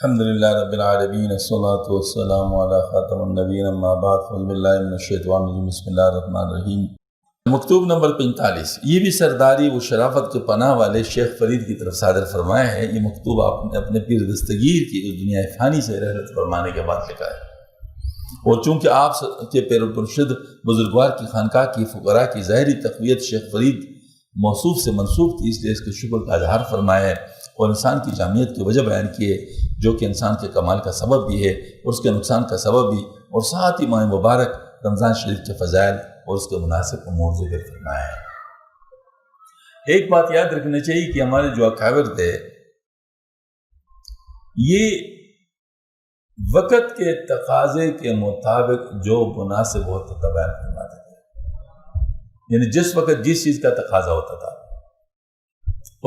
الحمدللہ رب العالمین الصلاۃ والسلام علی خاتم النبیین اما بعد فاعوذ باللہ من الشیطان الرجیم بسم اللہ الرحمن الرحیم۔ مکتوب نمبر 45، یہ بھی سرداری و شرافت کے پناہ والے شیخ فرید کی طرف صادر فرمایا ہے۔ یہ مکتوب آپ نے اپنے پیر دستگیر کی دنیا فانی سے رحلت فرمانے کے بعد لکھا ہے، اور چونکہ آپ کے پیر پرشد بزرگوار کی خانقاہ کی فقراء کی ظاہری تقویت شیخ فرید موصوف سے منسوب تھی، اس لیے اس کے شکر کا اظہار فرمایا ہے اور انسان کی جامعیت کی وجہ بیان کی ہے، جو کہ انسان کے کمال کا سبب بھی ہے اور اس کے نقصان کا سبب بھی، اور ساتھ ہی ماہ مبارک رمضان شریف کے فضائل اور اس کے مناسب امور ذکر فرمایا ہے۔ ایک بات یاد رکھنا چاہیے کہ ہمارے جو اکابر تھے یہ وقت کے تقاضے کے مطابق جو مناسب ہوتا تھا بیان فرماتے تھے، یعنی جس وقت جس چیز کا تقاضا ہوتا تھا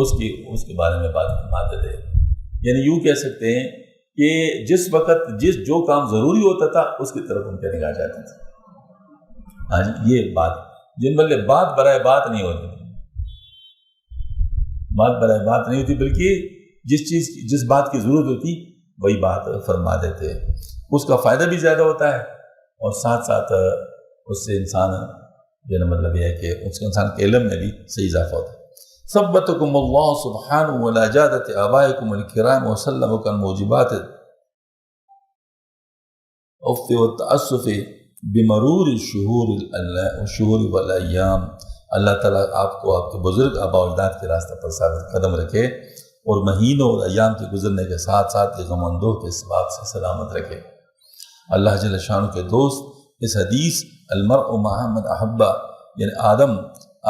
اس کے بارے میں بات فرماتے تھے۔ یعنی یوں کہہ سکتے ہیں کہ جس وقت جو کام ضروری ہوتا تھا اس کی طرف ان کے نگاہ جاتی تھی۔ ہاں جی، یہ بات جن بلکہ بات برائے بات نہیں ہوتی تھی، بات برائے بات نہیں ہوتی، بلکہ جس بات کی ضرورت ہوتی وہی بات فرما دیتے۔ اس کا فائدہ بھی زیادہ ہوتا ہے اور ساتھ ساتھ اس سے انسان جو مطلب یہ ہے کہ اس کے انسان کے علم میں بھی صحیح اضافہ ہوتا ہے۔ ثبتکم اللہ سبحانہ ولا جادت آبائکم الکرام وسلم کالموجبات افت والتأسف بمرور الشہور والایام۔ اللہ تعالیٰ آپ کو آپ کے بزرگ آباء و اجداد کے راستہ پر ثابت قدم رکھے اور مہینوں اور ایام کے گزرنے کے ساتھ ساتھ یہ غم اندوہ کے اسباب سے سلامت رکھے۔ اللہ جل شانہ کے دوست اس حدیث المرء مع من احبہ، یعنی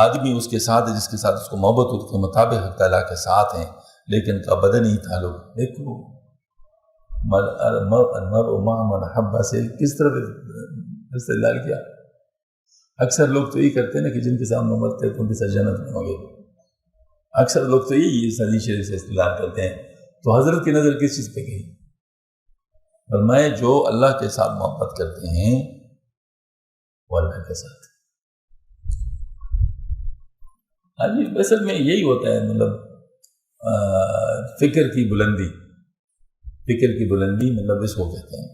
آدمی اس کے ساتھ ہے جس کے ساتھ اس کو محبت ہو، کے مطابق حق تعالیٰ کے ساتھ ہیں، لیکن کا بدنی تعلق دیکھو المرء مع من احبہ سے کس طرح استدلال کیا۔ اکثر لوگ تو یہ کرتے ہیں نا کہ جن کے ساتھ محبت کرتے ہیں ان کے ساتھ جنت میں ہوں گے، اکثر لوگ تو یہ حدیث شریف سے استدلال کرتے ہیں۔ تو حضرت کی نظر کس چیز پہ گئی؟ فرمائے جو اللہ کے ساتھ محبت کرتے ہیں وہ اللہ کے ساتھ۔ اصل میں یہی ہوتا ہے، مطلب فکر کی بلندی مطلب اس کو کہتے ہیں،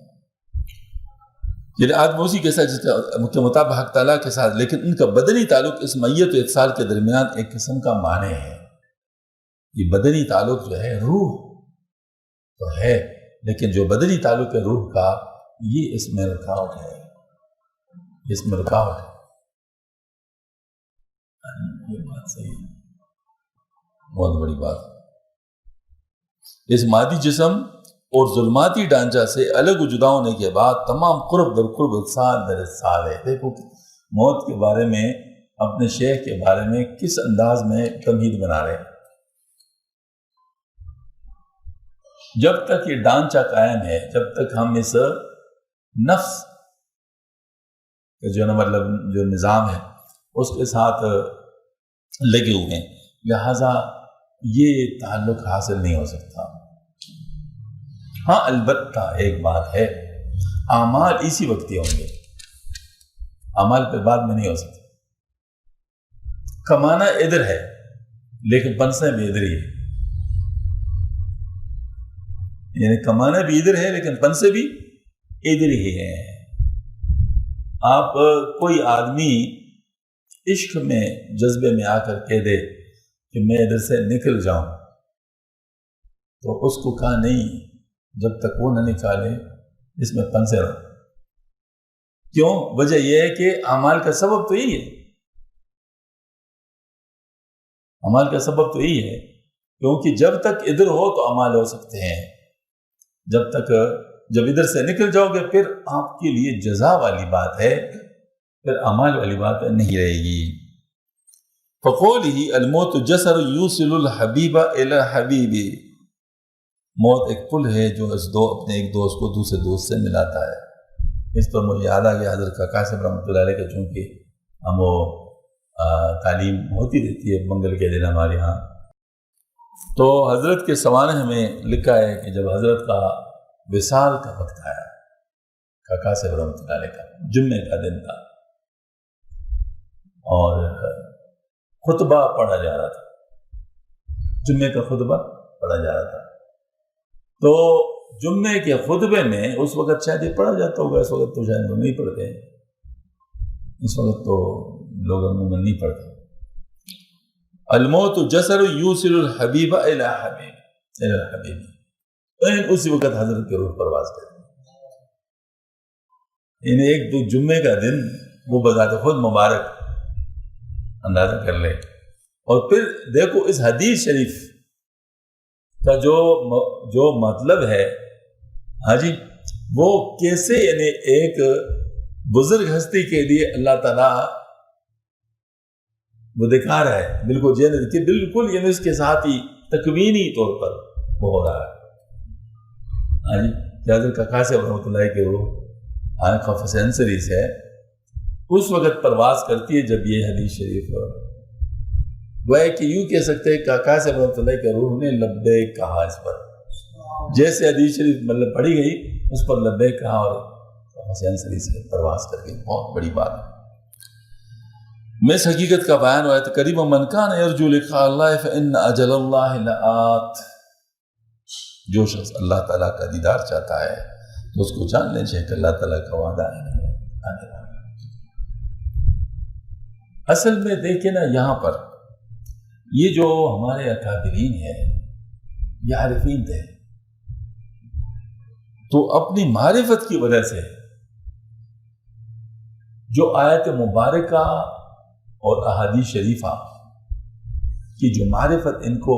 یعنی آدمی اسی کے ساتھ جس کے مطابق حق تعالیٰ کے ساتھ، لیکن ان کا بدنی تعلق اس میت و اتصال کے درمیان ایک قسم کا معنی ہے۔ یہ بدنی تعلق جو ہے روح تو ہے، لیکن جو بدنی تعلق ہے روح کا، یہ اس میں رکاوٹ ہے، یہ بات صحیح ہے، بہت بڑی بات۔ اس مادی جسم اور ظلماتی ڈھانچہ سے الگ و جدا ہونے کے بعد تمام قرب در قرب اتصال در اتصال ہے۔ دیکھو موت کے بارے میں اپنے شیخ کے بارے میں کس انداز میں تمہید بنا رہے ہیں۔ جب تک یہ ڈھانچہ قائم ہے، جب تک ہم اس نفس جو مطلب جو نظام ہے اس کے ساتھ لگے ہوئے ہیں، لہذا یہ تعلق حاصل نہیں ہو سکتا۔ ہاں البتہ ایک بات ہے، اعمال اسی وقت ہی ہوں گے، اعمال پہ بعد میں نہیں ہو سکتے۔ کمانا ادھر ہے لیکن پنسے بھی ادھر ہی ہے، یعنی کمانا بھی ادھر ہے لیکن پنسے بھی ادھر ہی ہے۔ آپ کوئی آدمی عشق میں جذبے میں آ کر کہہ دے کہ میں ادھر سے نکل جاؤں، تو اس کو کہا نہیں، جب تک وہ نہ نکالے اس میں پنسے رہو۔ کیوں؟ وجہ یہ ہے کہ اعمال کا سبب تو یہی ہے، اعمال کا سبب تو یہی ہے، کیونکہ جب تک ادھر ہو تو اعمال ہو سکتے ہیں، جب ادھر سے نکل جاؤ گے پھر آپ کے لیے جزا والی بات ہے، پھر اعمال والی بات نہیں رہے گی۔ فقولہ الموت جسر یوصل الحبیب الی حبیب، موت ایک پل ہے جو اپنے ایک دوست کو دوسرے دوست سے ملاتا ہے۔ اس پر مجھے یاد آ گیا حضرت کا قاسم رحمۃ اللہ علیہ کا، چونکہ ہم وہ تعلیم ہوتی رہتی ہے منگل کے دن ہمارے ہاں، تو حضرت کے سوانح میں لکھا ہے کہ جب حضرت کا وصال کا وقت آیا، کاکا سے رحمۃ اللہ علیہ کا جمعے کا دن تھا اور خطبہ پڑھا جا رہا تھا، جمعے کا خطبہ پڑھا جا رہا تھا، تو جمعے کے خطبے میں اس وقت شاید یہ پڑھا جاتا ہوگا، اس وقت تو شاید لوگ نہیں پڑھتے، اس وقت تو لوگ عموماً نہیں پڑھتے. الموت جسر یوصل الحبیب الی الحبیب، اسی وقت حضرت کی روح پرواز کرتی ہے. انہیں ایک دو جمعے کا دن وہ بذات خود مبارک اندازہ کر لے. اور پھر دیکھو اس حدیث شریف کا جو مطلب ہے، ہاں جی، وہ کیسے یعنی ایک بزرگ ہستی کے لیے اللہ تعالیٰ وہ دکھا رہا ہے بالکل جنت کی، بالکل یعنی اس کے ساتھ ہی تکوینی طور پر وہ ہو رہا ہے. ہاں جی، حضرت کاکا سے رحمۃ اللہ کے وہ آنکھ آف سینسریز ہے، اس وقت پرواز کرتی ہے جب یہ حدیث شریف گویا کہ یوں کہہ سکتے ہیں کاکا سے رحمۃ اللہ کے روح نے لبیک کہا. اس پر جیسے حدیث شریف مطلب پڑھی گئی اس پر لبیک کہا اور سینسری سے پرواز کر کے. بہت بڑی بات ہے. میں اس حقیقت کا بیان ہوا ہے تو قریب من کان یرجو لقاء اللہ فإن اجل اللہ لآت. جو شخص اللہ تعالیٰ کا دیدار چاہتا ہے تو اس کو جان لیں چاہیے کہ اللہ تعالیٰ کا وعدہ آنے والا. اصل میں دیکھیں نا، یہاں پر یہ جو ہمارے اکابرین ہیں یہ عارفین تھے، تو اپنی معرفت کی وجہ سے جو آیت مبارکہ اور احادیث شریفہ کی جو معرفت ان کو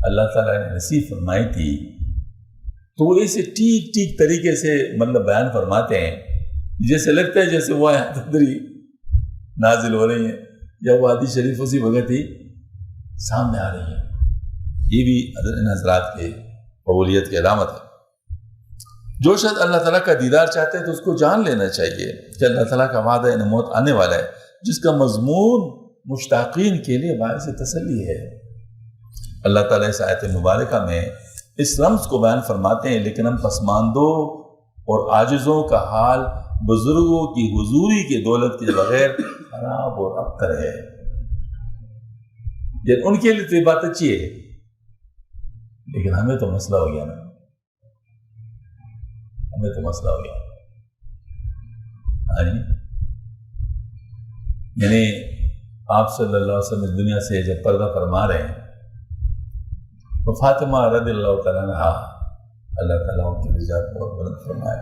اللہ تعالیٰ نے نصیب فرمائی تھی، تو وہ اسے ٹھیک ٹھیک طریقے سے مطلب بیان فرماتے ہیں، جیسے لگتا ہے جیسے وہ آیت اندری نازل ہو رہی ہیں یا وہ حدیث شریف اسی وقت ہی سامنے آ رہی ہیں. یہ بھی ان حضرات کے قبولیت کی علامت ہے. جو شخص اللہ تعالیٰ کا دیدار چاہتے ہیں تو اس کو جان لینا چاہیے کہ اللہ تعالیٰ کا وعدہ ان موت آنے والا ہے، جس کا مضمون مشتاقین کے لیے باعث تسلی ہے. اللہ تعالیٰ اس آیت مبارکہ میں اس رمز کو بیان فرماتے ہیں، لیکن ہم پسماندوں اور عاجزوں کا حال بزرگوں کی حضوری کی دولت کے بغیر خراب اور ابتر ہے. یعنی ان کے لیے تو یہ بات اچھی ہے، لیکن ہمیں تو مسئلہ ہو گیا نا، ہمیں تو مسئلہ ہو گیا. یعنی آپ صلی اللہ علیہ وسلم اس دنیا سے جب پردہ فرما رہے ہیں تو فاطمہ رضی اللہ تعالیٰ عنہ، اللہ تعالیٰ ان کی رضا کو بلند فرمائے،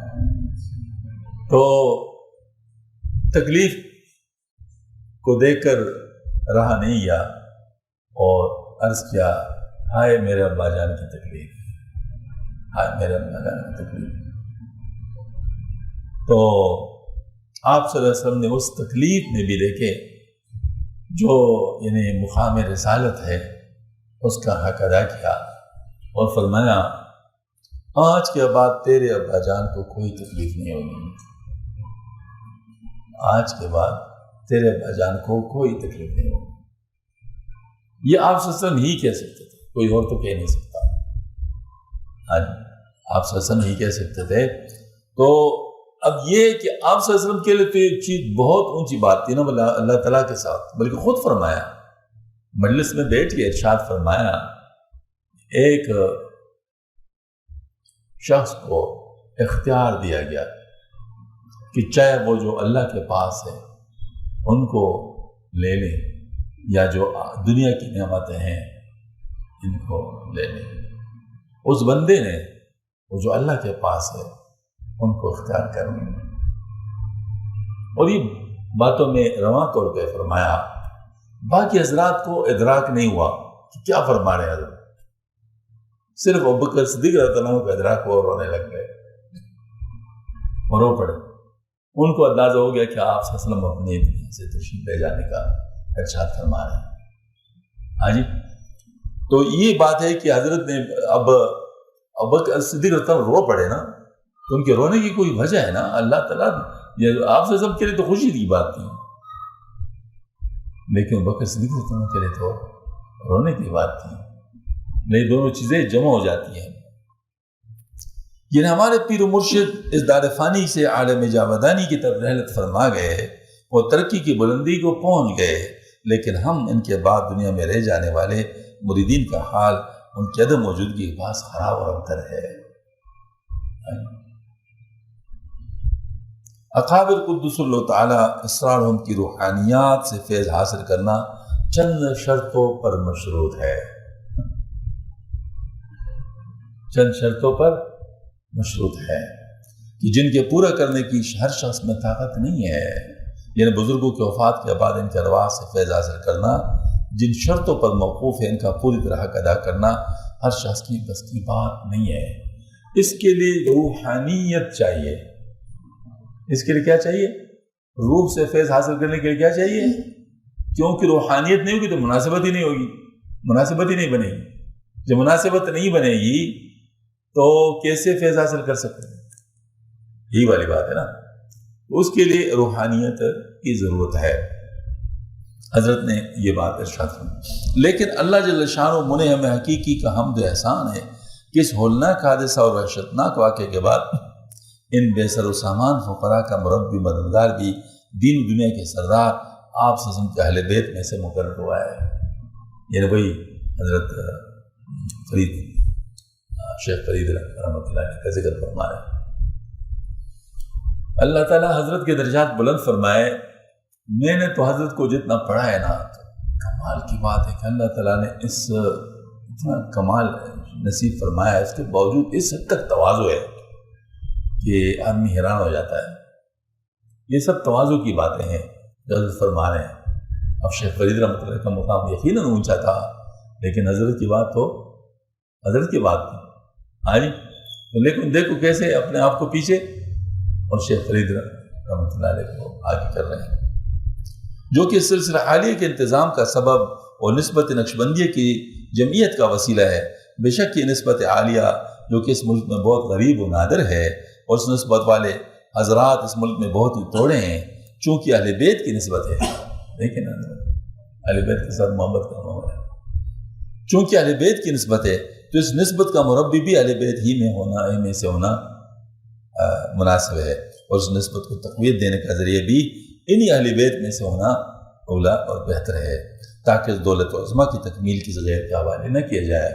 تو تکلیف کو دیکھ کر رہا نہیں گیا اور عرض کیا، ہائے میرے ابا جان کی تکلیف، ہائے میرے ابا جان کی تکلیف. تو آپ صلی اللہ علیہ وسلم نے اس تکلیف میں بھی دیکھے جو یعنی مقام رسالت ہے اس کا حق ادا کیا اور فرمایا، آج کے بعد تیرے ابا جان کو کوئی تکلیف نہیں ہوگی، آج کے بعد تیرے ابا جان کو کوئی تکلیف نہیں ہوگی. یہ آپ صلی اللہ علیہ وسلم ہی کہہ سکتے تھے، کوئی اور تو کہہ نہیں سکتا. آپ صلی اللہ علیہ وسلم ہی کہہ سکتے تھے. تو اب یہ کہ آپ صلی اللہ علیہ وسلم کے لیے تو یہ چیز بہت اونچی بات تھی نا اللہ تعالیٰ کے ساتھ، بلکہ خود فرمایا، مجلس میں بیٹھ کے ارشاد فرمایا، ایک شخص کو اختیار دیا گیا کہ چاہے وہ جو اللہ کے پاس ہے ان کو لے لے یا جو دنیا کی نعمتیں ہیں ان کو لے لے. اس بندے نے وہ جو اللہ کے پاس ہے ان کو اختیار کرنے، اور یہ باتوں میں رواں طور پہ فرمایا. باقی حضرات کو ادراک نہیں ہوا کہ کیا فرما رہے ہیں حضرت، صرف ابوبکر صدیق رضی اللہ عنہ کو ادراک ہوا اور رونے لگ گئے اور رو پڑے. ان کو اندازہ ہو گیا کہ آپ صلی اللہ علیہ وسلم اپنی دنیا سے تشریف لے جانے کا ارشاد فرما رہے ہیں. ہاں جی، تو یہ بات ہے کہ حضرت نے اب ابوبکر صدیق رضی اللہ عنہ رو پڑے نا، تو ان کے رونے کی کوئی وجہ ہے نا. اللہ تعالیٰ یہ آپ صلی اللہ علیہ وسلم کے لیے تو خوشی کی بات تھی، لیکن ابوبکر صدیق رضی اللہ عنہ کے لیے تو رونے کی بات تھی. نہیں، دونوں چیزیں جمع ہو جاتی ہیں. یعنی ہمارے پیر و مرشد اس دار فانی سے عالم جاودانی کی طرف رحلت فرما گئے اور ترقی کی بلندی کو پہنچ گئے، لیکن ہم ان کے بعد دنیا میں رہ جانے والے مریدین کا حال ان کی عدم موجودگی کے پاس خراب اور ابتر ہے. اکابر قدس اللہ تعالیٰ اسرارہم کی روحانیات سے فیض حاصل کرنا چند شرطوں پر مشروط ہے، چند شرطوں پر مشروط ہے کہ جن کے پورا کرنے کی ہر شخص میں طاقت نہیں ہے، یعنی بزرگوں کی وفات کے بعد ان کے ارواح سے فیض حاصل کرنا جن شرطوں پر موقوف ہے، ان کا پوری طرح ادا کرنا ہر شخص کی بس کی بات نہیں ہے۔ اس کے لیے روحانیت چاہیے۔ اس کے لیے کیا چاہیے؟ روح سے فیض حاصل کرنے کے لیے کیا چاہیے؟ کیونکہ روحانیت نہیں ہوگی تو مناسبت ہی نہیں ہوگی، مناسبت ہی نہیں بنے گی۔ جب مناسبت نہیں بنے گی تو کیسے فیض حاصل کر سکتے ہیں؟ یہی والی بات ہے نا۔ اس کے لیے روحانیت کی ضرورت ہے۔ حضرت نے یہ بات ارشاد فرمائی۔ لیکن اللہ جل شانہ منعم حقیقی کا حمد و احسان ہے کہ اس ہولناک حادثہ اور وحشتناک واقعے کے بعد ان بے سر و سامان فقراء کا مربی مددگار بھی دین و دنیا کے سردار آپ صلی اللہ علیہ وسلم کے اہل بیت میں سے مقرر ہوا ہے۔ یعنی وہی حضرت فرید شیخ فرید رحمۃ اللہ علیہ کا ذکر فرما رہے ہیں۔ اللہ تعالیٰ حضرت کے درجات بلند فرمائے۔ میں نے تو حضرت کو جتنا پڑھا ہے نا، کمال کی بات ہے کہ اللہ تعالیٰ نے اس اتنا کمال نصیب فرمایا ہے، اس کے باوجود اس حد تک تواضع ہے کہ آدمی حیران ہو جاتا ہے۔ یہ سب تواضع کی باتیں ہیں جو حضرت فرما رہے ہیں۔ اب شیخ فرید رحمۃ اللہ کا مقام یقیناً اونچا تھا، لیکن حضرت کی بات تو حضرت کی بات تھی، لیکن دیکھو کیسے اپنے آپ کو پیچھے اور شیخ فرید رحمۃ اللہ علیہ کو آگے کر رہے ہیں، جو کہ سلسلہ حالیہ کے انتظام کا سبب اور نسبت نقشبندیہ کی جمعیت کا وسیلہ ہے۔ بے شک یہ نسبت عالیہ جو کہ اس ملک میں بہت غریب و نادر ہے، اور اس نسبت والے حضرات اس ملک میں بہت ہی توڑے ہیں، چونکہ اہل بیت کی نسبت ہے۔ دیکھیں نا، اہل بیت کے ساتھ محبت کا معاملہ ہے۔ چونکہ اہل بیت کی نسبت ہے تو اس نسبت کا مربی بھی اہل بیت ہی میں سے ہونا مناسب ہے، اور اس نسبت کو تقویت دینے کا ذریعہ بھی انہی اہل بیت میں سے ہونا اولا اور بہتر ہے، تاکہ اس دولت و عظمہ کی تکمیل کی غیر کے حوالے نہ کیا جائے۔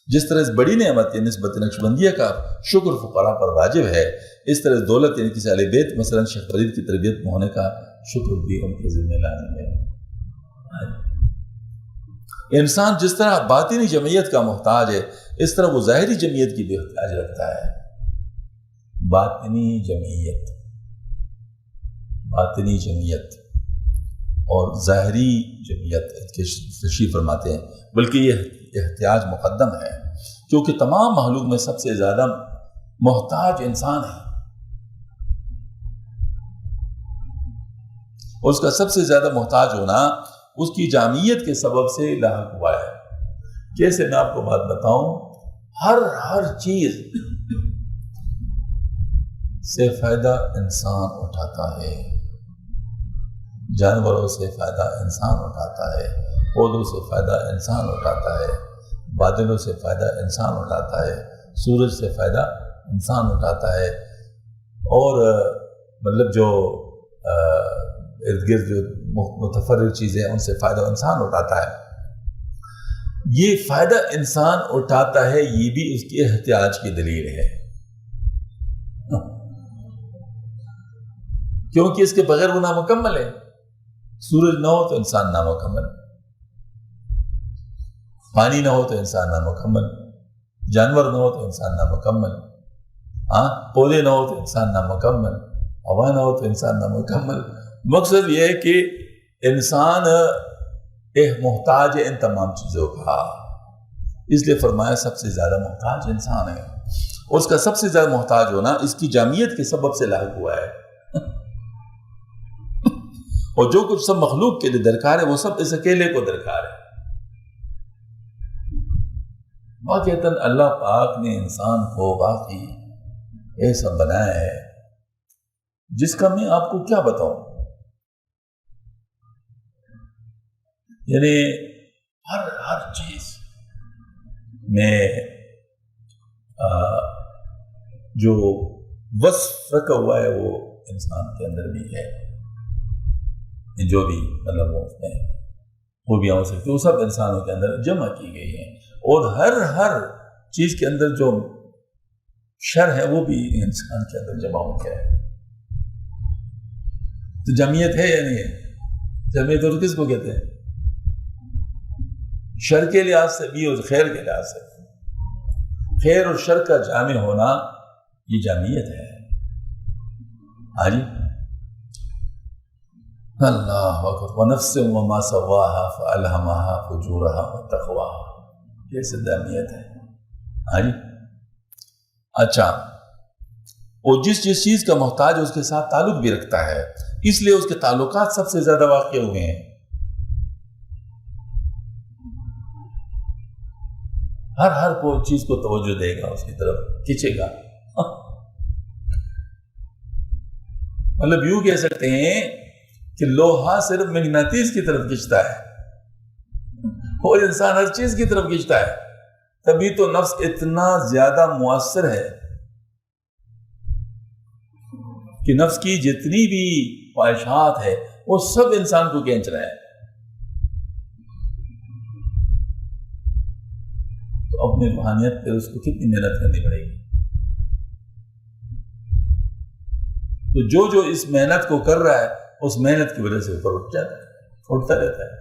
جس طرح اس بڑی نعمت نسبت نقشبندیہ کا شکر فقراء پر واجب ہے، اس طرح اس دولت یعنی کسی اہل بیت مثلا شیخ فرید کی تربیت میں ہونے کا شکر بھی ان کے ذمہ لانے میں۔ انسان جس طرح باطنی جمعیت کا محتاج ہے، اس طرح وہ ظاہری جمعیت کی بھی احتیاج رکھتا ہے۔ باطنی جمعیت اور ظاہری جمعیت کے تشریح فرماتے ہیں، بلکہ یہ احتیاج مقدم ہے، کیونکہ تمام مخلوق میں سب سے زیادہ محتاج انسان ہے، اور اس کا سب سے زیادہ محتاج ہونا اس کی جامعیت کے سبب سے لاحق ہوا ہے۔ جیسے میں آپ کو بات بتاؤں، ہر چیز سے فائدہ انسان اٹھاتا ہے، جانوروں سے فائدہ انسان اٹھاتا ہے، پودوں سے فائدہ انسان اٹھاتا ہے، بادلوں سے فائدہ انسان اٹھاتا ہے، سورج سے فائدہ انسان اٹھاتا ہے، اور مطلب جو ارد گرد جو متفرق چیزیں ہیں ان سے فائدہ انسان اٹھاتا ہے۔ یہ فائدہ انسان اٹھاتا ہے، یہ بھی اس کی احتیاج کی دلیل ہے، کیونکہ اس کے بغیر وہ نامکمل ہے۔ سورج نہ ہو تو انسان نامکمل، پانی نہ ہو تو انسان نامکمل، جانور نہ ہو تو انسان نامکمل، پودے نہ ہو تو انسان نامکمل، ہوا نہ ہو تو انسان نامکمل۔ مقصد یہ ہے کہ انسان محتاج ہے ان تمام چیزوں کا، اس لیے فرمایا سب سے زیادہ محتاج انسان ہے، اور اس کا سب سے زیادہ محتاج ہونا اس کی جامعیت کے سبب سے لاحق ہوا ہے، اور جو کچھ سب مخلوق کے لیے درکار ہے وہ سب اس اکیلے کو درکار ہے۔ واقعتاً اللہ پاک نے انسان کو واقعی ایسا بنایا ہے جس کا میں آپ کو کیا بتاؤں، یعنی ہر چیز میں جو وصف رکھا ہوا ہے وہ انسان کے اندر بھی ہے، جو بھی مطلب اس میں خوبیاں ہو سکتی وہ سب انسانوں کے اندر جمع کی گئی ہیں، اور ہر چیز کے اندر جو شر ہے وہ بھی انسان کے اندر جمع ہو گیا ہے. تو جمعیت ہے یا نہیں ہے؟ جمعیت اور کس کو کہتے ہیں؟ شر کے لحاظ سے بھی اور خیر کے لحاظ سے. خیر اور شر کا جامع ہونا یہ جمعیت ہے. ہاں جی. اللہ اکبر. ونفس وما سواها فالهمها فجورها وتقواها. یہ سے جمعیت ہے. ہاں جی. اچھا، اور جس چیز کا محتاج ہے اس کے ساتھ تعلق بھی رکھتا ہے، اس لیے اس کے تعلقات سب سے زیادہ واقع ہوئے ہیں. ہر کوئی چیز کو توجہ دے گا، اس کی طرف کھینچے گا. مطلب یوں کہہ سکتے ہیں کہ لوہا صرف مغناطیس کی طرف کھینچتا ہے اور انسان ہر چیز کی طرف کھینچتا ہے. تبھی تو نفس اتنا زیادہ مؤثر ہے کہ نفس کی جتنی بھی خواہشات ہے وہ سب انسان کو کھینچ رہا ہے. تو اپنی روحانیت پہ اس کو کتنی محنت کرنی پڑے گی. تو جو اس محنت کو کر رہا ہے اس محنت کی وجہ سے اوپر اٹھ جاتا ہے، اٹھتا رہتا ہے.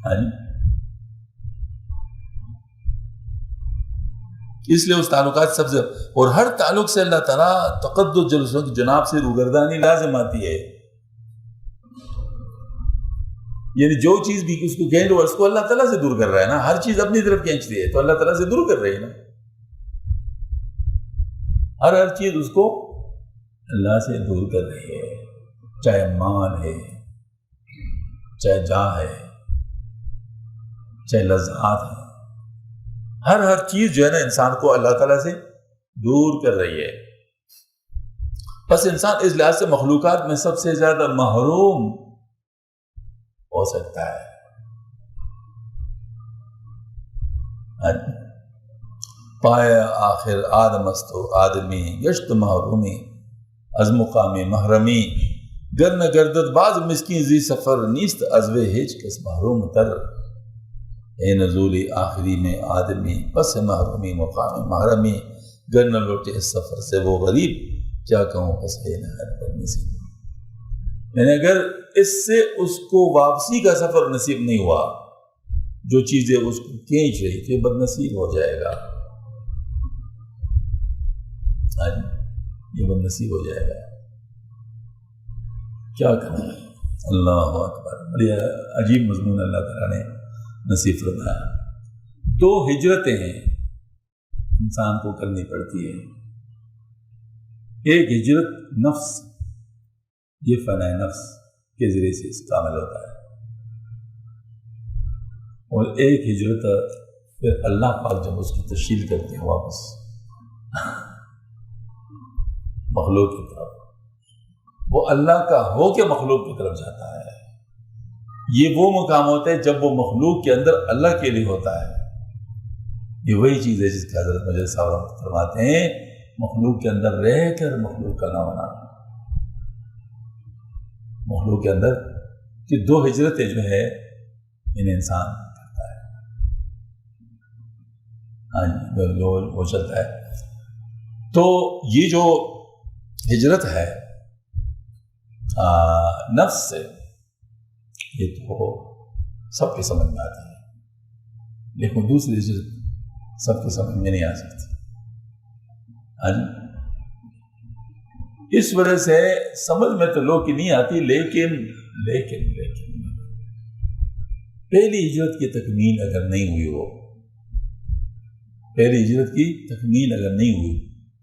ہاں جی. اس لیے اس تعلقات سب سے، اور ہر تعلق سے اللہ تعالیٰ تقدس جلوسوں کی جناب سے روگردانی لازم آتی ہے. یعنی جو چیز بھی اس کو کھینچ رہا ہے اس کو اللہ تعالیٰ سے دور کر رہا ہے نا. ہر چیز اپنی طرف کھینچتی ہے تو اللہ تعالیٰ سے دور کر رہی ہے نا. ہر چیز اس کو اللہ سے دور کر رہی ہے، چاہے مال ہے، چاہے جاہ ہے، چاہے لذات ہے. ہر چیز جو ہے نا انسان کو اللہ تعالیٰ سے دور کر رہی ہے. بس انسان اس لحاظ سے مخلوقات میں سب سے زیادہ محروم ہو سکتا ہے. پائے آخر آدمستو آدمی گشت محرومی از مقام محرمی گر نہ گردد باز مسکین زی سفر نیست از وے ہیچ کس محروم تر. اے نزولی آخری میں آدمی پس محرومی مقام محرمی گر نہ لوٹے اس سفر سے وہ غریب کیا کہوں پس ہے نہر پر نصیب. یعنی اگر اس سے اس کو واپسی کا سفر نصیب نہیں ہوا، جو چیزیں اس کو کھینچ رہی تھی، بد نصیب ہو جائے گا. یہ بد نصیب ہو جائے گا. کیا کرنا ہے. اللہ اکبر. بڑی عجیب مضمون اللہ تعالیٰ نے نصیب فرمایا. 2 ہجرتیں ہیں انسان کو کرنی پڑتی ہے. ایک ہجرت نفس، یہ فنا نفس کے ذریعے سے استعمال ہوتا ہے، اور ایک ہجرت پھر اللہ پاک جب اس کی تشکیل کرتے ہیں واپس مخلوق کی طرف، وہ اللہ کا ہو کے مخلوق کی طرف جاتا ہے. یہ وہ مقام ہوتا ہے جب وہ مخلوق کے اندر اللہ کے لیے ہوتا ہے. یہ وہی چیز ہے جس کی حضرت مجلس صاحب فرماتے ہیں مخلوق کے اندر رہ کر مخلوق کا نام بنانا. مخلوق کے اندر کہ 2 ہجرتیں جو ہے ان انسان کرتا ہے. ہاں جی، وہ چلتا ہے. تو یہ جو ہجرت ہے نفس سے، یہ تو سب کے سمجھ میں آتی ہے، لیکن دوسری ہجرت سب کے سمجھ میں نہیں آ سکتی. اس وجہ سے سمجھ میں تو لوگ کی نہیں آتی، لیکن پہلی ہجرت کی تکمیل اگر نہیں ہوئی ہو، پہلی ہجرت کی تکمیل اگر نہیں ہوئی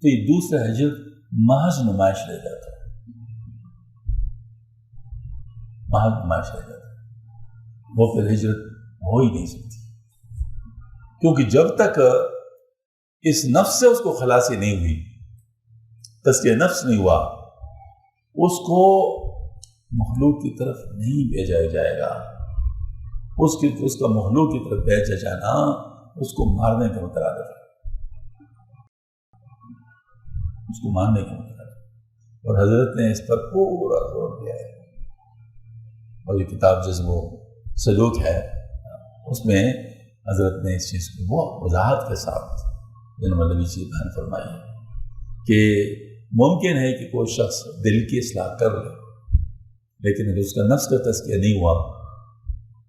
تو یہ دوسرا ہجرت محض نمائش رہ جاتا ہے. محض نمائش رہ جاتا ہے، وہ پھر ہجرت ہو ہی نہیں سکتی. کیونکہ جب تک اس نفس سے اس کو خلاصی نہیں ہوئی، تزکیہ نفس نہیں ہوا، اس کو مخلوق کی طرف نہیں بھیجا جائے گا. اس کا مخلوق کی طرف بھیجا جانا اس کو مارنے کا مترادف ہے، اس کو مارنے کا مترادف. اور حضرت نے اس پر پورا زور دیا ہے. اور یہ کتاب جزم و سلوک ہے، اس میں حضرت نے اس چیز کو بہت وضاحت کے ساتھ جناب نبی سے بیان فرمائی کہ ممکن ہے کہ کوئی شخص دل کی اصلاح کر لے، لیکن اگر اس کا نفس کا تزکیہ نہیں ہوا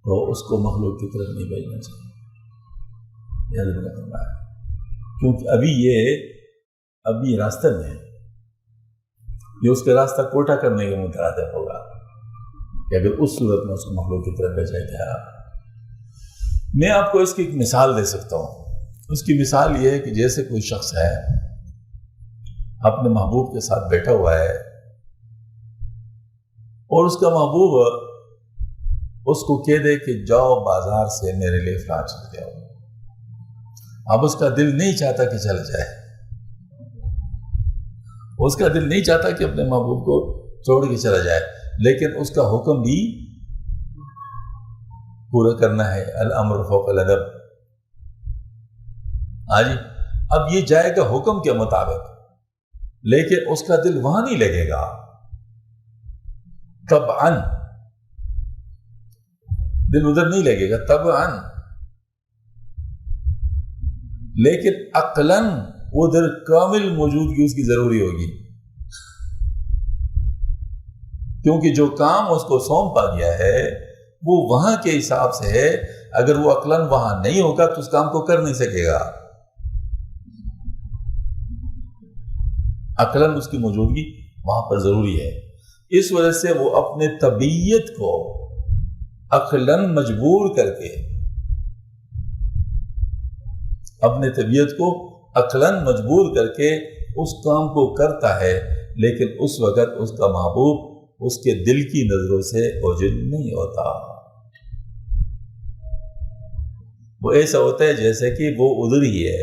تو اس کو مخلوق کی طرف نہیں بھیجنا چاہیے، یہ حضرت نے فرمایا، کیونکہ ابھی یہ راستہ میں ہے، یہ اس کا راستہ کوٹا کرنے کے مترادف ہوگا کہ اگر اس صورت میں اس کو مخلوق کی طرف بھیجا گیا۔ میں آپ کو اس کی ایک مثال دے سکتا ہوں۔ اس کی مثال یہ ہے کہ جیسے کوئی شخص ہے اپنے محبوب کے ساتھ بیٹھا ہوا ہے اور اس کا محبوب اس کو کہہ دے کہ جاؤ بازار سے میرے لیے فلاں چیز لے آؤ۔ اب اس کا دل نہیں چاہتا کہ چلا جائے، اس کا دل نہیں چاہتا کہ اپنے محبوب کو چھوڑ کے چلا جائے، لیکن اس کا حکم بھی پورا کرنا ہے، الامر فوق الادب۔ اب یہ جائے گا حکم کے مطابق، لیکن اس کا دل وہاں نہیں لگے گا، طبعاً دل ادھر نہیں لگے گا طبعاً، لیکن عقلاً ادھر کامل موجودگی اس کی ضروری ہوگی، کیونکہ جو کام اس کو سونپا گیا ہے وہ وہاں کے حساب سے ہے، اگر وہ عقلاً وہاں نہیں ہوگا تو اس کام کو کر نہیں سکے گا، عقلاً اس کی موجودگی وہاں پر ضروری ہے۔ اس وجہ سے وہ اپنے طبیعت کو عقلاً مجبور کر کے، اپنے طبیعت کو عقلاً مجبور کر کے اس کام کو کرتا ہے، لیکن اس وقت اس کا محبوب اس کے دل کی نظروں سے اوجل نہیں ہوتا، وہ ایسا ہوتا ہے جیسے کہ وہ ادھر ہی ہے۔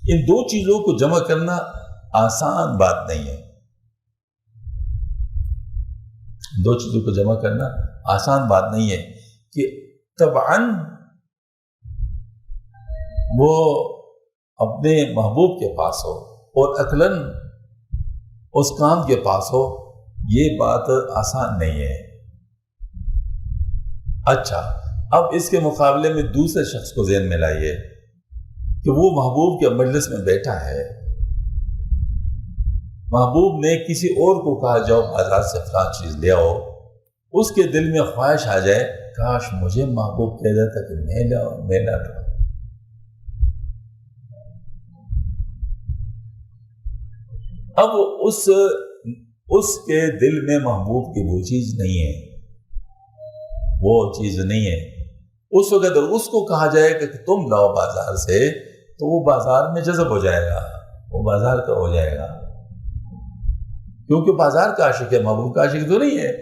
ان دو چیزوں کو جمع کرنا آسان بات نہیں ہے، دو چیزوں کو جمع کرنا آسان بات نہیں ہے کہ طبعاً وہ اپنے محبوب کے پاس ہو اور عقلاً اس کام کے پاس ہو، یہ بات آسان نہیں ہے۔ اچھا، اب اس کے مقابلے میں دوسرے شخص کو ذہن میں لائیے کہ وہ محبوب کے مجلس میں بیٹھا ہے، محبوب نے کسی اور کو کہا جاؤ بازار سے فلاں چیز لے آؤ، اس کے دل میں خواہش آ جائے کاش مجھے محبوب کہہ دیتا کہ میں لاؤں، میں لاتا۔ اب اس کے دل میں محبوب کی وہ چیز نہیں ہے، وہ چیز نہیں ہے۔ اس وقت اگر اس کو کہا جائے کہ تم لاؤ بازار سے تو وہ بازار میں جذب ہو جائے گا، وہ بازار کا ہو جائے گا، کیونکہ بازار کا عاشق ہے، محبوب کا عاشق تو نہیں ہے،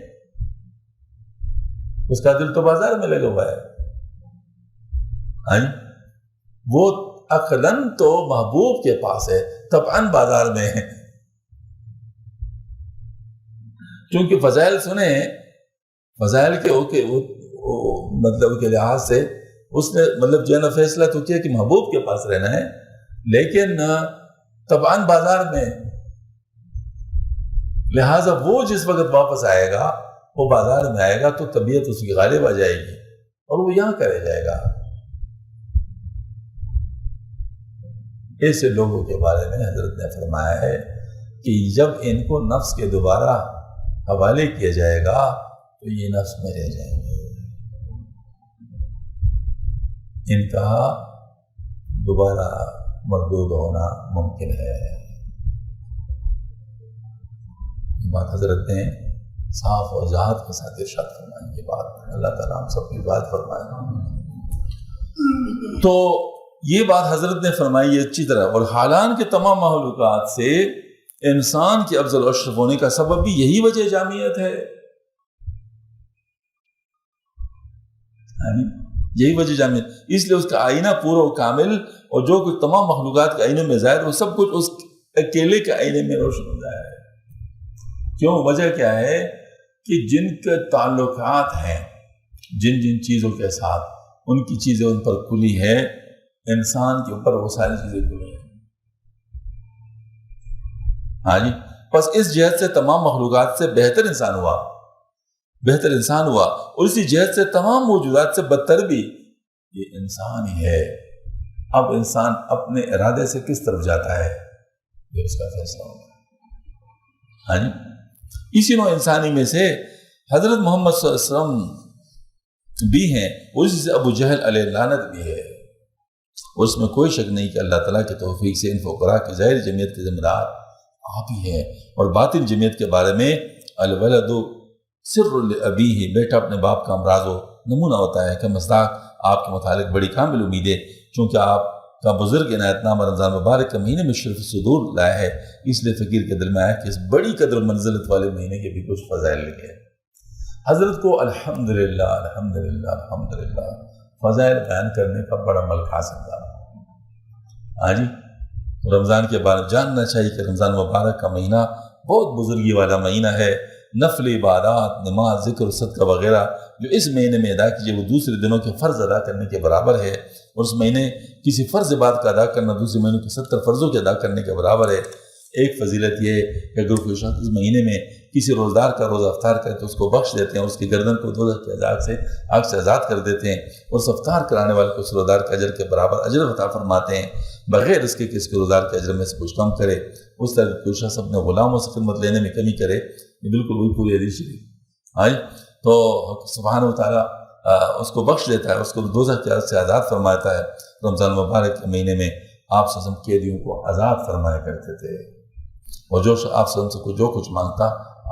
اس کا دل تو بازار میں لگا ہوا ہے۔ وہ عقلاً تو محبوب کے پاس ہے، طبعاً بازار میں ہے، کیونکہ فضائل سنیں، فضائل کے مطلب کے لحاظ سے اس نے مطلب جو ہے نا فیصلہ تو کیا کہ محبوب کے پاس رہنا ہے، لیکن طبعاً بازار میں، لہٰذا وہ جس وقت واپس آئے گا، وہ بازار میں آئے گا تو طبیعت اس کی غالب آ جائے گی اور وہ یہاں کرے جائے گا۔ ایسے لوگوں کے بارے میں حضرت نے فرمایا ہے کہ جب ان کو نفس کے دوبارہ حوالے کیا جائے گا تو یہ نفس میں رہ جائیں گے، ان کا دوبارہ مردود ہونا ممکن ہے۔ یہ بات حضرت نے صاف اور وضاحت کے ساتھ ارشاد فرمائی، یہ بات اللہ تعالیٰ ہم سب کی بات فرمائے۔ تو یہ بات حضرت نے فرمائی ہے اچھی طرح، اور حالان کے تمام معلومات سے انسان کے افضل و اشرف ہونے کا سبب بھی یہی وجہ جامعیت ہے، یہی وجہ جامعیت، اس لیے اس کا آئینہ پورا و کامل، اور جو کچھ تمام مخلوقات کے آئینے میں ظاہر وہ سب کچھ اس اکیلے کے آئینے میں روشن ہو جائے ہے۔ کیوں؟ وجہ کیا ہے کہ جن کے تعلقات ہیں جن جن چیزوں کے ساتھ، ان کی چیزیں ان پر کھلی ہے، انسان کے اوپر وہ ساری چیزیں کھلی ہیں۔ بس اس جہت سے تمام مخلوقات سے بہتر انسان ہوا، اور اسی جہت سے تمام موجودات سے بدتر بھی یہ انسان ہی ہے۔ اب انسان اپنے ارادے سے کس طرف جاتا ہے یہ اس کا فیصلہ ہوگا. ہاں جی. اسی نوع انسانی میں سے حضرت محمد صلی اللہ علیہ وسلم بھی ہیں, اسی سے ابو جہل علیہ لعنت بھی ہے. اس میں کوئی شک نہیں کہ اللہ تعالیٰ کی توفیق سے ان فقراء کی ظاہر جمعیت کے ذمہ دار آپ ہی ہیں. اور باطن جمعیت کے بارے میں الولد سر لابیہ, بیٹا اپنے باپ کا امراض و نمونہ ہوتا ہے. کہ مصداق آپ کے متعلق بڑی کامل امید ہے, چونکہ آپ کا بزرگ عنایت نامہ رمضان مبارک کے مہینے میں شرف صدور لایا ہے, اس لیے فقیر کے دل میں آیا کہ اس بڑی قدر و منزلت والے مہینے کے بھی کچھ فضائل لکھے. حضرت کو الحمدللہ الحمدللہ الحمدللہ فضائل بیان کرنے کا بڑا ملک حاصل تھا. ہاں جی. رمضان کے بارے میں جاننا چاہیے کہ رمضان مبارک کا مہینہ بہت بزرگی والا مہینہ ہے. نفل عبادات, نماز, ذکر و صدقہ وغیرہ جو اس مہینے میں ادا کیجیے وہ دوسرے دنوں کے فرض ادا کرنے کے برابر ہے. اور اس مہینے کسی فرض عبادت کا ادا کرنا دوسرے مہینوں کے 70 فرضوں کے ادا کرنے کے برابر ہے. ایک فضیلت یہ ہے کہ اگر کوئی شخص اس مہینے میں کسی روزدار کا روزہ افطار کرے تو اس کو بخش دیتے ہیں, اور اس کی گردن کو دوزخ کے عذاب سے آگ سے آزاد کر دیتے ہیں, اور اس افطار کرانے والے کو اس روزدار کے اجر کے برابر اجر عطا فرماتے ہیں, بغیر اس کے کہ اس کے روزدار کے اجر میں سے کچھ کم کرے. اس طرح کوئی شخص اپنے غلاموں سے خدمت لینے میں کمی کرے, یہ بالکل وہی پوری حدیث شریف. ہاں تو سبحانہ و تعالیٰ اس کو بخش دیتا ہے, اس کو دوزخ کے عذاب سے آزاد فرماتا ہے. رمضان مبارک کے مہینے میں آپ صلی اللہ علیہ وسلم قیدیوں کو آزاد فرمایا کرتے تھے, اور جو آپ صلی اللہ علیہ وسلم سے جو کچھ مانگتا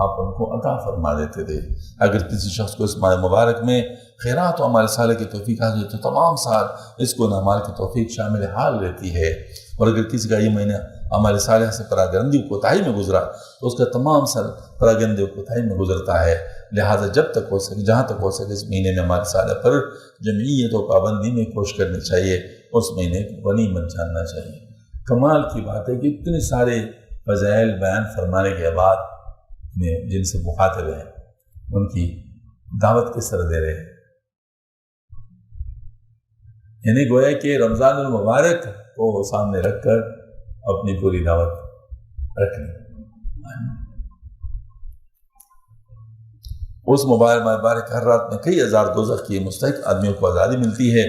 آپ ان کو عطا فرما دیتے تھے. اگر کسی شخص کو اس ماہ مبارک میں خیرات و اعمال صالح کی توفیق حاصل ہوئی تو تمام سال اس کو اعمال کی توفیق شامل حال رہتی ہے. اور اگر کسی کا یہ مہینہ اعمال صالح سے پراگندی و کوتاہی میں گزرا تو اس کا تمام سال پراگندی و کوتاہی میں گزرتا ہے. لہٰذا جب تک ہو سکے, جہاں تک ہو سکے, اس مہینے میں اعمال صالح پر جمعیت و پابندی میں کوشش کرنی چاہیے, اور اس مہینے کو غنیمت جاننا چاہیے. کمال کی بات ہے کہ اتنے سارے فضائل بیان فرمانے کے بعد میں جن سے مخاطب ہیں ان کی دعوت کس طرح دے رہے ہیں. یعنی گویا کہ رمضان المبارک کو سامنے رکھ کر اپنی پوری دعوت رکھنی. اس مبارک ہر رات میں کئی ہزار دوزخ کی مستحق آدمیوں کو آزادی ملتی ہے,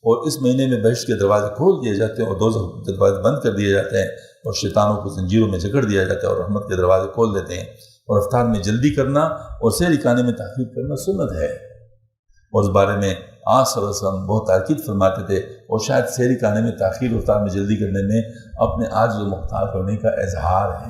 اور اس مہینے میں بہشت کے دروازے کھول دیے جاتے ہیں اور دوزخ کے دروازے بند کر دیے جاتے ہیں, اور شیطانوں کو زنجیروں میں جکڑ دیا جاتا ہے, اور رحمت کے دروازے کھول دیتے ہیں. اور افطار میں جلدی کرنا اور سحری کھانے میں تاخیر کرنا سنت ہے, اور اس بارے میں آپ صلی اللہ علیہ وسلم بہت تاکید فرماتے تھے, اور شاید سحری کھانے میں تاخیر اور افطار میں جلدی کرنے میں اپنے عاجز و محتاج ہونے کا اظہار ہے,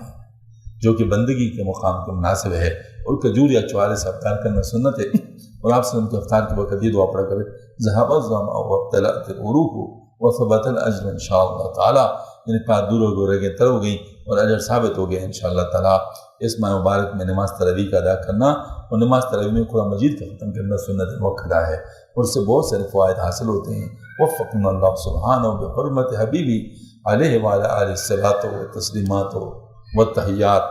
جو کہ بندگی کے مقام کو مناسب ہے. اور کھجور یا چوارے سے افطار کرنا سنت ہے, اور آپ صلی اللہ علیہ وسلم کے افطار کے وقت یہ دعا پڑھا کرے, ذهب الظمأ وابتلأت العروق وثبت الاجر ان شاء اللہ تعالیٰ. یعنی پاک دور ہو گئے, رگیں تر ہو گئیں, اور اجر ثابت ہو گئے ان شاء اللہ تعالیٰ. اس ماہ مبارک میں نماز تراویح کا ادا کرنا اور نماز تراویح میں قرآن مجید کا ختم کرنا سنت موقع ہے, اور اس سے بہت سارے فوائد حاصل ہوتے ہیں. وفقنا اللہ سبحانہ بحرمت حبیبی علیہ وعلی آلہ الصلاۃ والتسلیمات والتحیات.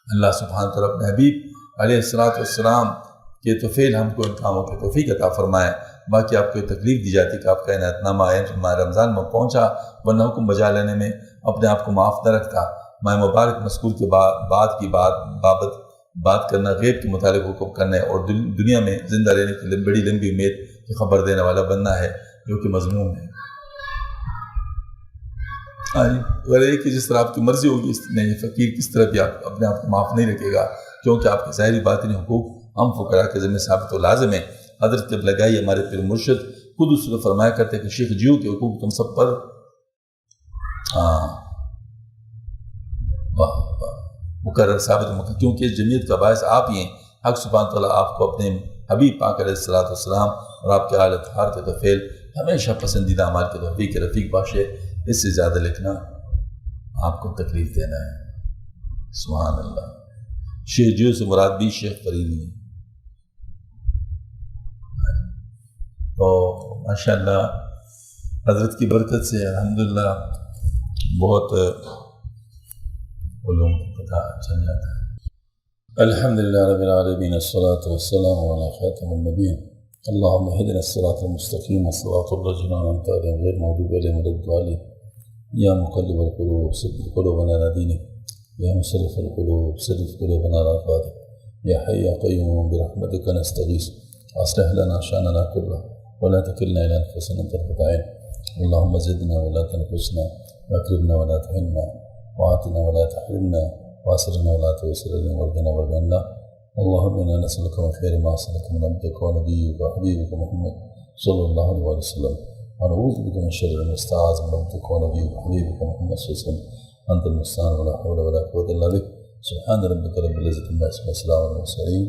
اللہ سبحانہ تعالیٰ اپنے حبیب علیہ الصلاۃ والسلام کے توفیل ہم کو ان کاموں کی توفیق عطا فرمائے. باقی آپ کو یہ تکلیف دی جاتی کہ آپ کا عنایت نامہ ماہ رمضان میں پہنچا, ورنہ حکم بجا لینے میں اپنے آپ کو معاف نہ رکھتا. ماہ مبارک مذکور کے بابت بات کرنا, غیب کے متعلق حکم کرنا ہے, اور دنیا میں زندہ رہنے کی بڑی لمبی امید کی خبر دینے والا بننا ہے, جو کہ مضمون ہے. اگر ایک جس طرح آپ کی مرضی ہوگی اس میں فقیر کس طرح بھی آپ اپنے آپ کو معاف نہیں رکھے گا, کیونکہ آپ کے ظاہری باطنی حقوق ہم فقراء کے ذمہ ثابت و لازم ہے. حضرت جب لگائی ہمارے پیر مرشد خود اس کو فرمایا کرتے کہ شیخ جیو کے حقوق تم سب پر مقرر ثابت مقرر, کیونکہ اس جمعیت کا باعث آپ ہی ہیں. حق سبحانہ تعالیٰ آپ کو اپنے حبیب پاک علیہ الصلوۃ والسلام اور آپ کے آل اطہار کے توفیل ہمیشہ پسندیدہ اعمال کے توفیق کے رفیق بخشے. اس سے زیادہ لکھنا آپ کو تکلیف دینا ہے. سبحان اللہ. شیخ جیو سے مراد بھی شیخ فریدی ہیں. تو ماشاءاللہ حضرت کی برکت سے الحمدللہ بہت علوم پتہ چل جاتا ہے. الحمدللہ رب العالمین, الصلاۃ والسلام علی خاتم النبیین. اللہم اہدنا الصراط المستقیم صراط الذین انعمت علیہم غیر المغضوب علیہم ولا الضالین. یا مقلب القلوب ثبت قلوبنا علی دینک, یا مصرف القلوب صرف قلوبنا علی طاعتک, یا حی یا قیوم برحمتک نستغیث اصلح لنا شأننا کلہ ولا تکلنا الی انفسنا طرفۃ عین. اللهم زدنا ولا تنقصنا واكرمنا ولا تهنا وآتنا ولا تحرمنا واسرنا ولا تعسر علينا وارضنا وارض عنا اللهم انا نسألك من خير ما سألك من عبدك ونبيك وحبيبك محمد صلى الله عليه وسلم ونعوذ بك من شر المستعاذ من عبدك ونبيك وحبيبك محمد صلى الله عليه وسلم أنت المستعان ولا حول ولا قوة إلا بك سبحان ربك رب العزة عما يصفون وسلام على المرسلين.